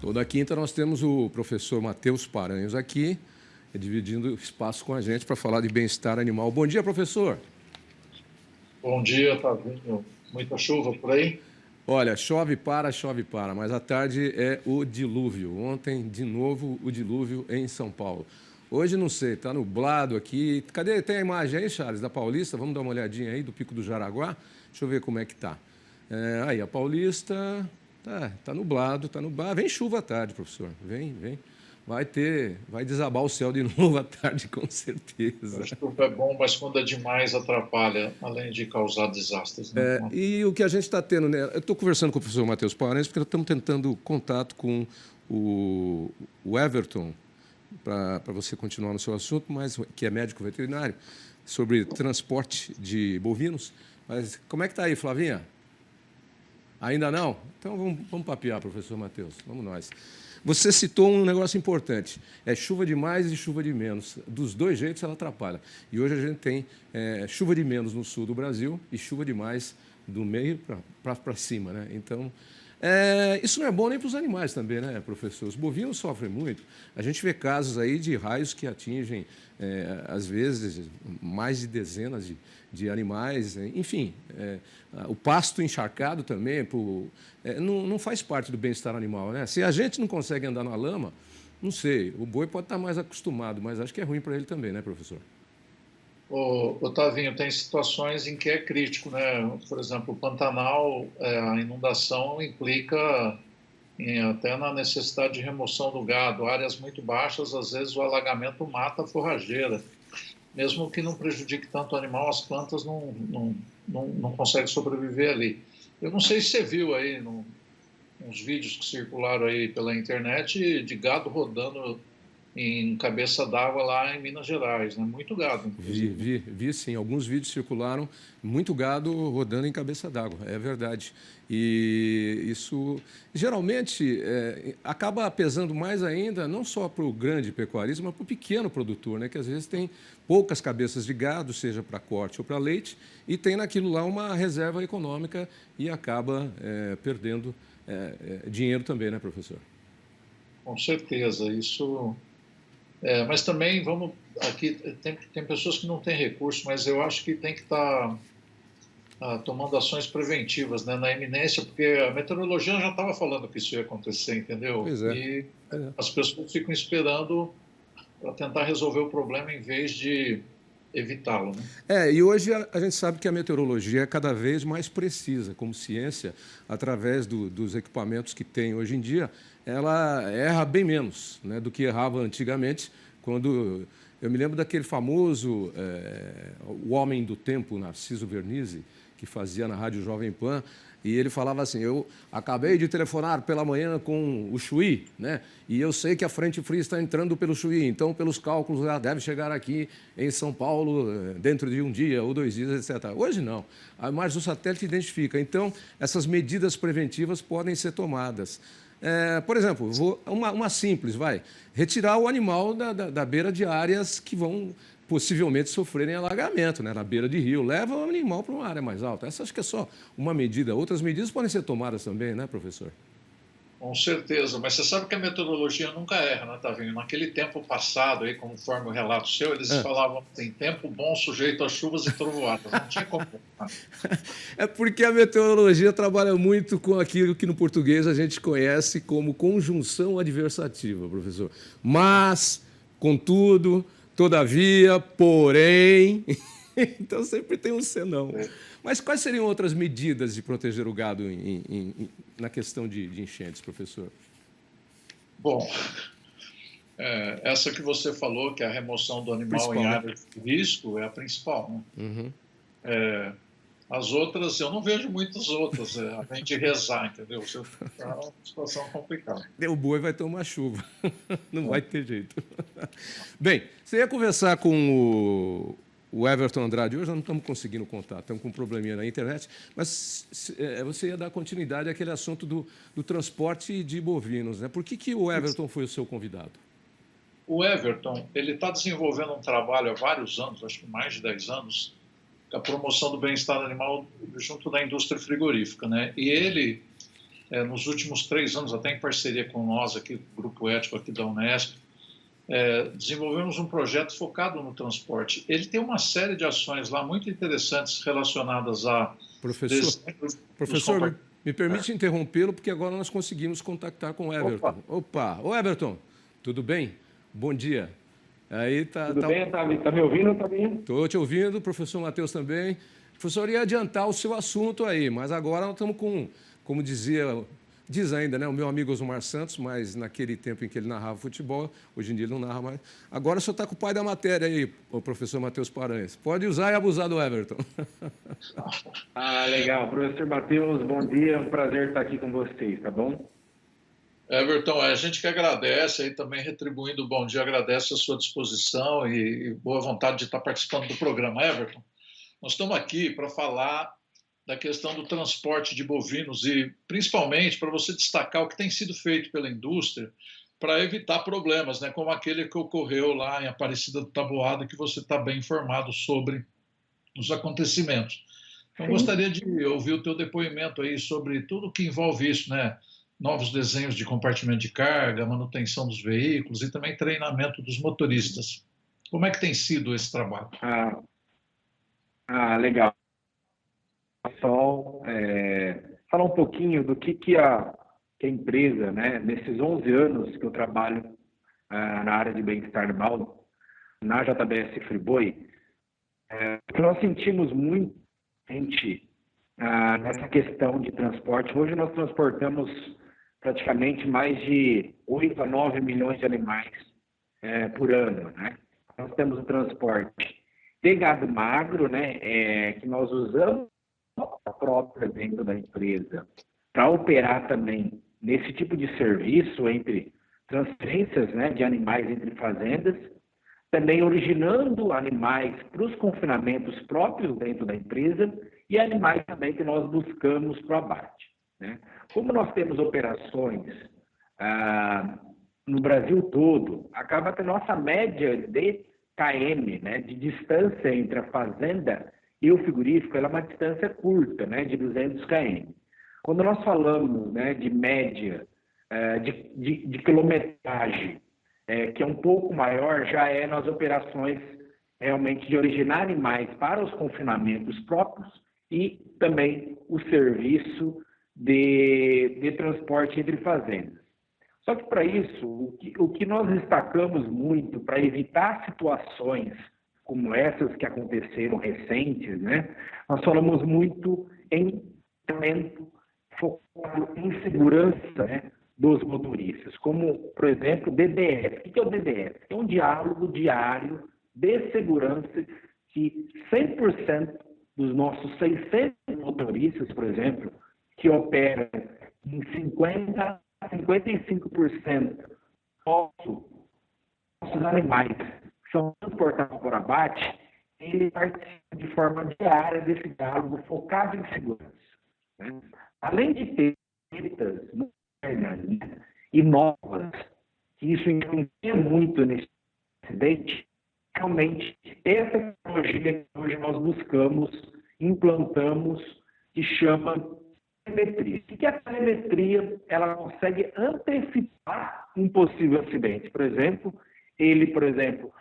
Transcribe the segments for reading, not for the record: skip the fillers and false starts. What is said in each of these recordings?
Toda quinta nós temos o professor Matheus Paranhos aqui, dividindo espaço com a gente para falar de bem-estar animal. Bom dia, professor. Bom dia, tá vindo muita chuva por aí? Olha, chove para, mas à tarde é o dilúvio. Ontem, de novo, o dilúvio em São Paulo. Hoje, não sei, está nublado aqui. Cadê? Tem a imagem aí, Charles, da Paulista? Vamos dar uma olhadinha aí do Pico do Jaraguá? Deixa eu ver como é que tá. Aí, a Paulista, tá nublado, tá nublado. Vem chuva à tarde, professor. Vem. Vai desabar o céu de novo à tarde, com certeza. A chuva é bom, mas quando é demais atrapalha, além de causar desastres, né? E o que a gente está tendo, né? Eu estou conversando com o professor Matheus Paranhos, porque nós estamos tentando contato com o Everton, para você continuar no seu assunto, mas que é médico veterinário, sobre transporte de bovinos. Mas como é que está aí, Flavinha? Ainda não? Então vamos papear, professor Matheus. Vamos nós. Você citou um negócio importante. É chuva de mais e chuva de menos. Dos dois jeitos ela atrapalha. E hoje a gente tem chuva de menos no sul do Brasil e chuva de mais do meio para cima, né? Então, isso não é bom nem para os animais também, né, professor? Os bovinos sofrem muito. A gente vê casos aí de raios que atingem, às vezes, mais de dezenas de animais. Enfim, o pasto encharcado também não faz parte do bem-estar animal, né? Se a gente não consegue andar na lama, não sei, o boi pode estar mais acostumado, mas acho que é ruim para ele também, né, professor? Otavinho, tem situações em que é crítico, né? Por exemplo, o Pantanal, a inundação implica até na necessidade de remoção do gado. Áreas muito baixas, às vezes o alagamento mata a forrageira. Mesmo que não prejudique tanto o animal, as plantas não conseguem sobreviver ali. Eu não sei se você viu aí uns vídeos que circularam aí pela internet de gado rodando em cabeça d'água lá em Minas Gerais, né? Muito gado, inclusive. Vi sim. Alguns vídeos circularam, muito gado rodando em cabeça d'água, é verdade. E isso, geralmente, acaba pesando mais ainda, não só para o grande pecuarista, mas para o pequeno produtor, né? Que às vezes tem poucas cabeças de gado, seja para corte ou para leite, e tem naquilo lá uma reserva econômica e acaba perdendo dinheiro também, né, professor? Com certeza, isso. Mas também vamos aqui tem pessoas que não têm recurso, mas eu acho que tem que estar tomando ações preventivas, né, na iminência, porque a meteorologia já estava falando que isso ia acontecer, entendeu? Pois é. E as pessoas ficam esperando para tentar resolver o problema em vez de evitá-lo, né? E hoje a gente sabe que a meteorologia é cada vez mais precisa, como ciência, através dos equipamentos que tem hoje em dia, ela erra bem menos, né, do que errava antigamente, quando eu me lembro daquele famoso O Homem do Tempo, Narciso Vernizzi, que fazia na Rádio Jovem Pan, e ele falava assim: eu acabei de telefonar pela manhã com o Chuí, né? E eu sei que a frente fria está entrando pelo Chuí, então, pelos cálculos, ela deve chegar aqui em São Paulo dentro de um dia ou 2 dias, etc. Hoje não, mas o satélite identifica. Então, essas medidas preventivas podem ser tomadas. Por exemplo, uma simples, retirar o animal da beira de áreas que vão possivelmente sofrerem alagamento, né, na beira de rio. Leva o animal para uma área mais alta. Essa acho que é só uma medida. Outras medidas podem ser tomadas também, né, professor? Com certeza, mas você sabe que a meteorologia nunca erra, né, Tavinho? Naquele tempo passado, aí, conforme o relato seu, eles falavam em tempo bom sujeito a chuvas e trovoadas. Não tinha como. É porque a meteorologia trabalha muito com aquilo que no português a gente conhece como conjunção adversativa, professor. Mas, contudo, todavia, porém... Então sempre tem um senão. Mas quais seriam outras medidas de proteger o gado na questão de enchentes, professor? Bom, essa que você falou, que é a remoção do animal Principal, em né? áreas de risco, é a principal, né? Uhum. As outras, eu não vejo muitas outras, além de rezar, entendeu? É uma situação complicada. O boi vai tomar chuva, não vai É. ter jeito. Bem, você ia conversar com o Everton Andrade hoje, nós não estamos conseguindo contato, estamos com um probleminha na internet, mas você ia dar continuidade àquele assunto do transporte de bovinos, né? Por que o Everton foi o seu convidado? O Everton, ele está desenvolvendo um trabalho há vários anos, acho que mais de 10 anos, a promoção do bem-estar animal junto da indústria frigorífica, né? E ele nos últimos 3 anos, até em parceria com nós aqui, o Grupo Ético aqui da Unesp, desenvolvemos um projeto focado no transporte. Ele tem uma série de ações lá muito interessantes relacionadas a... Professor, me permite interrompê-lo, porque agora nós conseguimos contactar com o Everton. Opa! Ô, Everton, tudo bem? Bom dia. Aí tudo bem, tá me ouvindo também? Estou te ouvindo, professor Matheus também. O professor ia adiantar o seu assunto aí, mas agora nós estamos com, como diz ainda, né, o meu amigo Osmar Santos, mas naquele tempo em que ele narrava futebol, hoje em dia ele não narra mais. Agora o senhor está com o pai da matéria aí, o professor Matheus Paranhos. Pode usar e abusar do Everton. Legal. Professor Matheus, bom dia, é um prazer estar aqui com vocês, tá bom? Everton, a gente que agradece, aí também retribuindo o bom dia, agradece a sua disposição e boa vontade de estar participando do programa. Everton, nós estamos aqui para falar da questão do transporte de bovinos e, principalmente, para você destacar o que tem sido feito pela indústria para evitar problemas, né, como aquele que ocorreu lá em Aparecida do Taboado, que você está bem informado sobre os acontecimentos. Então, gostaria de ouvir o teu depoimento aí sobre tudo que envolve isso, né? Novos desenhos de compartimento de carga, manutenção dos veículos e também treinamento dos motoristas. Como é que tem sido esse trabalho? Legal. Só falar um pouquinho do que a empresa, né, nesses 11 anos que eu trabalho na área de bem-estar animal, na JBS Friboi, que nós sentimos muito nessa questão de transporte. Hoje nós transportamos praticamente mais de 8 a 9 milhões de animais por ano, né? Nós temos o transporte de gado magro, né, que nós usamos a própria dentro da empresa para operar também nesse tipo de serviço entre transferências, né, de animais entre fazendas, também originando animais para os confinamentos próprios dentro da empresa e animais também que nós buscamos para o abate, né? Como nós temos operações no Brasil todo, acaba que a nossa média de KM, né, de distância entre a fazenda e o frigorífico, ela é uma distância curta, né, de 200 km. Quando nós falamos, né, de média de quilometragem, que é um pouco maior, já é nas operações realmente de originar animais para os confinamentos próprios e também o serviço de transporte entre fazendas. Só que para isso, o que nós destacamos muito para evitar situações como essas que aconteceram recentes, né, nós falamos muito em treinamento focado em segurança, né, dos motoristas, como, por exemplo, o DDS. O que é o DDS? É um diálogo diário de segurança que 100% dos nossos 600 motoristas, por exemplo, que operam em 50% a 55% nossos animais que são transportados por abate, ele participa de forma diária desse diálogo focado em segurança, né? Além de ter metas modernas, né, e novas, que isso influencia muito nesse acidente, realmente essa tecnologia que hoje nós buscamos, implantamos, que chama telemetria. O que é a telemetria? Ela consegue antecipar um possível acidente. Por exemplo, ele,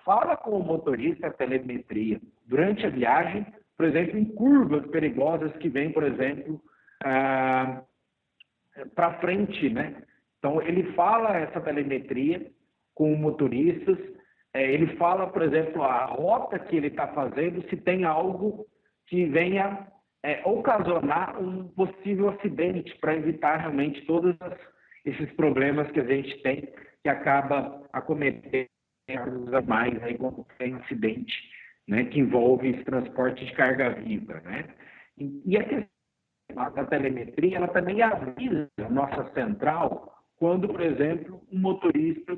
fala com o motorista a telemetria durante a viagem, por exemplo, em curvas perigosas que vêm, por exemplo, para frente, né? Então, ele fala essa telemetria com motoristas, ele fala, por exemplo, a rota que ele está fazendo, se tem algo que venha ocasionar um possível acidente, para evitar realmente todos esses problemas que a gente tem, que acaba acometendo mais aí quando tem acidente, né, que envolve esse transporte de carga viva, né? E a questão da telemetria, ela também avisa a nossa central quando, por exemplo, um motorista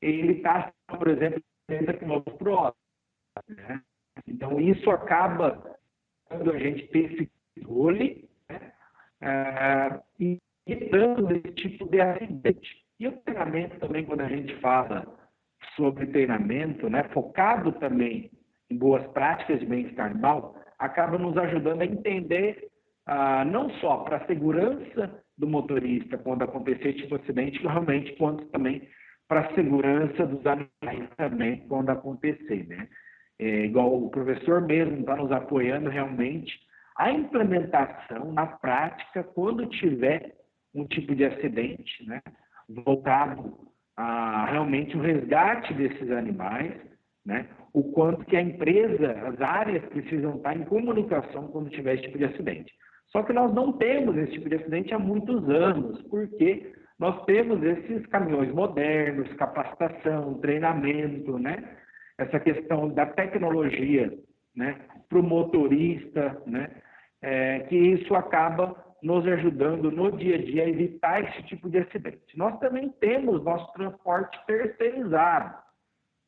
ele está, por exemplo, 30 km por hora, né? Então, isso acaba quando a gente tem esse controle, né, e evitando esse tipo de acidente. E o treinamento também, quando a gente fala sobre treinamento, né, focado também em boas práticas de bem-estar animal, acaba nos ajudando a entender não só para a segurança do motorista quando acontecer esse tipo de acidente, realmente quanto também para a segurança dos animais também quando acontecer, né? Igual o professor mesmo está nos apoiando realmente, a implementação na prática, quando tiver um tipo de acidente, né, voltado a realmente o resgate desses animais, né, o quanto que a empresa, as áreas precisam estar em comunicação quando tiver esse tipo de acidente. Só que nós não temos esse tipo de acidente há muitos anos, porque nós temos esses caminhões modernos, capacitação, treinamento, né, essa questão da tecnologia, né, para o motorista, né, que isso acaba nos ajudando no dia a dia a evitar esse tipo de acidente. Nós também temos nosso transporte terceirizado.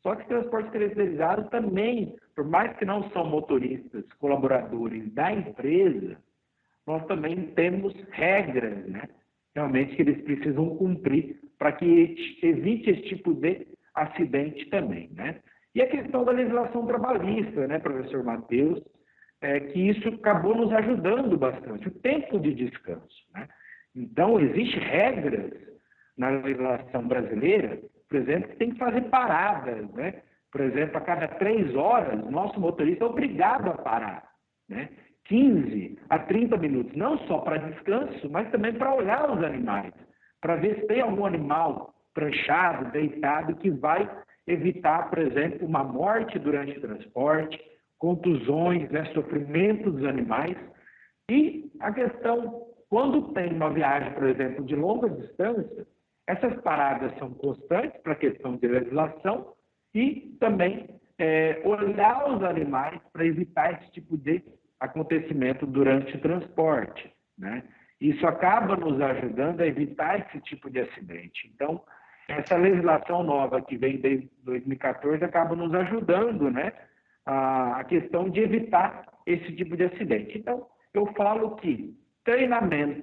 Só que transporte terceirizado também, por mais que não são motoristas, colaboradores da empresa, nós também temos regras, né, realmente que eles precisam cumprir para que evite esse tipo de acidente também, né? E a questão da legislação trabalhista, né, professor Matheus, que isso acabou nos ajudando bastante, o tempo de descanso, né? Então, existem regras na legislação brasileira, por exemplo, que tem que fazer paradas, né? Por exemplo, a cada 3 horas, o nosso motorista é obrigado a parar, né? 15 a 30 minutos, não só para descanso, mas também para olhar os animais, para ver se tem algum animal pranchado, deitado, que vai evitar, por exemplo, uma morte durante o transporte, contusões, né, sofrimento dos animais. E a questão, quando tem uma viagem, por exemplo, de longa distância, essas paradas são constantes para a questão de legislação e também olhar os animais para evitar esse tipo de acontecimento durante o transporte, né? Isso acaba nos ajudando a evitar esse tipo de acidente. Então, essa legislação nova que vem desde 2014 acaba nos ajudando, né, a questão de evitar esse tipo de acidente. Então, eu falo que treinamento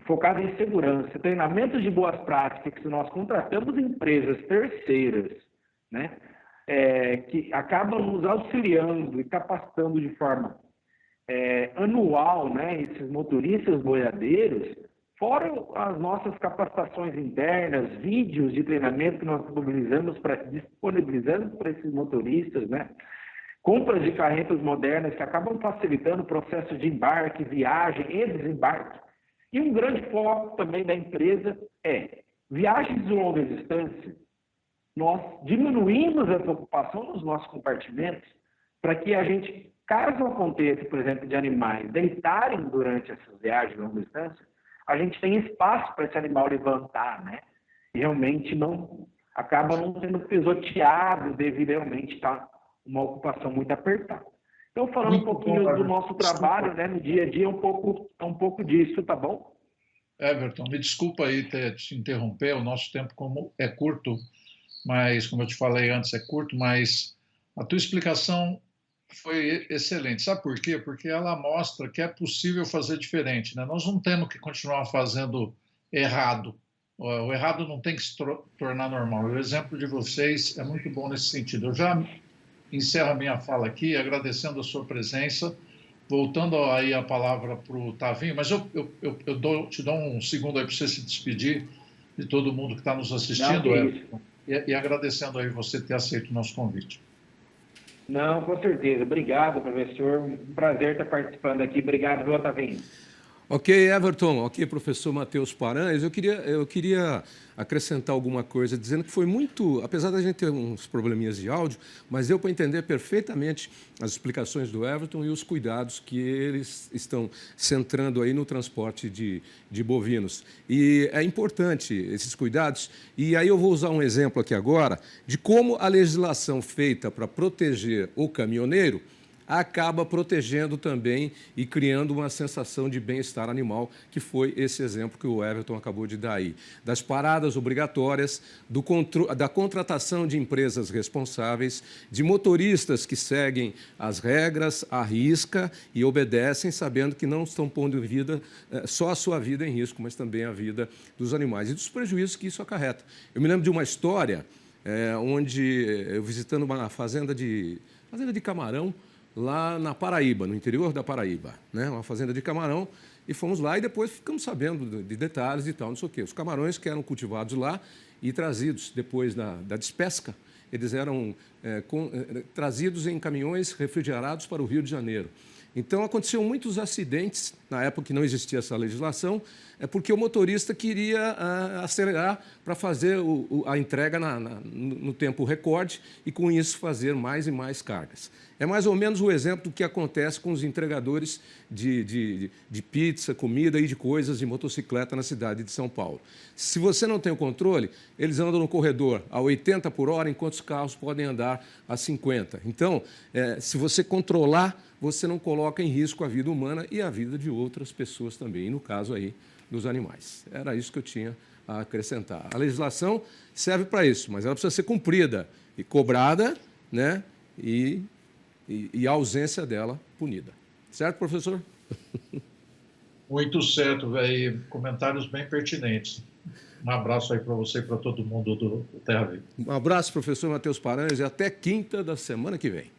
focado em segurança, treinamento de boas práticas, que nós contratamos empresas terceiras, né, que acabam nos auxiliando e capacitando de forma anual, né, esses motoristas boiadeiros, fora as nossas capacitações internas, vídeos de treinamento que nós disponibilizamos para esses motoristas, né, compras de carretas modernas que acabam facilitando o processo de embarque, viagem e desembarque. E um grande foco também da empresa é viagens de longa distância. Nós diminuímos essa ocupação nos nossos compartimentos para que a gente, caso aconteça, por exemplo, de animais deitarem durante essas viagens de longa distância, a gente tem espaço para esse animal levantar, né? E realmente acaba não sendo pisoteado devido a realmente estar uma ocupação muito apertada. Então, falando muito um pouquinho do nosso trabalho, né, no dia a dia, um pouco disso, tá bom? Everton, me desculpa aí te interromper, o nosso tempo como é curto, mas, como eu te falei antes, é curto, mas a tua explicação foi excelente. Sabe por quê? Porque ela mostra que é possível fazer diferente, né? Nós não temos que continuar fazendo errado. O errado não tem que se tornar normal. O exemplo de vocês é muito bom nesse sentido. Eu já encerro a minha fala aqui, agradecendo a sua presença, voltando aí a palavra para o Tavinho, mas eu te dou um segundo aí para você se despedir de todo mundo que está nos assistindo, e agradecendo aí você ter aceito o nosso convite. Não, com certeza. Obrigado, professor. Um prazer estar participando aqui. Obrigado, viu, Tavinho? Ok, Everton. Ok, professor Matheus Paranhos. Eu queria acrescentar alguma coisa, dizendo que foi muito, apesar da gente ter uns probleminhas de áudio, mas deu para entender perfeitamente as explicações do Everton e os cuidados que eles estão centrando aí no transporte de bovinos. E é importante esses cuidados, e aí eu vou usar um exemplo aqui agora de como a legislação feita para proteger o caminhoneiro acaba protegendo também e criando uma sensação de bem-estar animal, que foi esse exemplo que o Everton acabou de dar aí. Das paradas obrigatórias, da contratação de empresas responsáveis, de motoristas que seguem as regras à risca e obedecem, sabendo que não estão pondo em vida só a sua vida em risco, mas também a vida dos animais e dos prejuízos que isso acarreta. Eu me lembro de uma história onde eu visitando uma fazenda de camarão, lá na Paraíba, no interior da Paraíba, né? Uma fazenda de camarão, E fomos lá e depois ficamos sabendo de detalhes e tal, não sei o quê. Os camarões que eram cultivados lá e trazidos depois da despesca, eles eram trazidos em caminhões refrigerados para o Rio de Janeiro. Então, aconteciam muitos acidentes, na época que não existia essa legislação, porque o motorista queria acelerar para fazer a entrega no tempo recorde e, com isso, fazer mais e mais cargas. É mais ou menos o exemplo do que acontece com os entregadores de pizza, comida e de coisas de motocicleta na cidade de São Paulo. Se você não tem o controle, eles andam no corredor a 80 por hora, enquanto os carros podem andar a 50. Então, se você controlar, você não coloca em risco a vida humana e a vida de outras pessoas também, e no caso aí dos animais. Era isso que eu tinha a acrescentar. A legislação serve para isso, mas ela precisa ser cumprida e cobrada, né? E a ausência dela punida. Certo, professor? Muito certo, velho. Comentários bem pertinentes. Um abraço aí para você e para todo mundo do Terra Viva. Um abraço, professor Matheus Paranhos, e até quinta da semana que vem.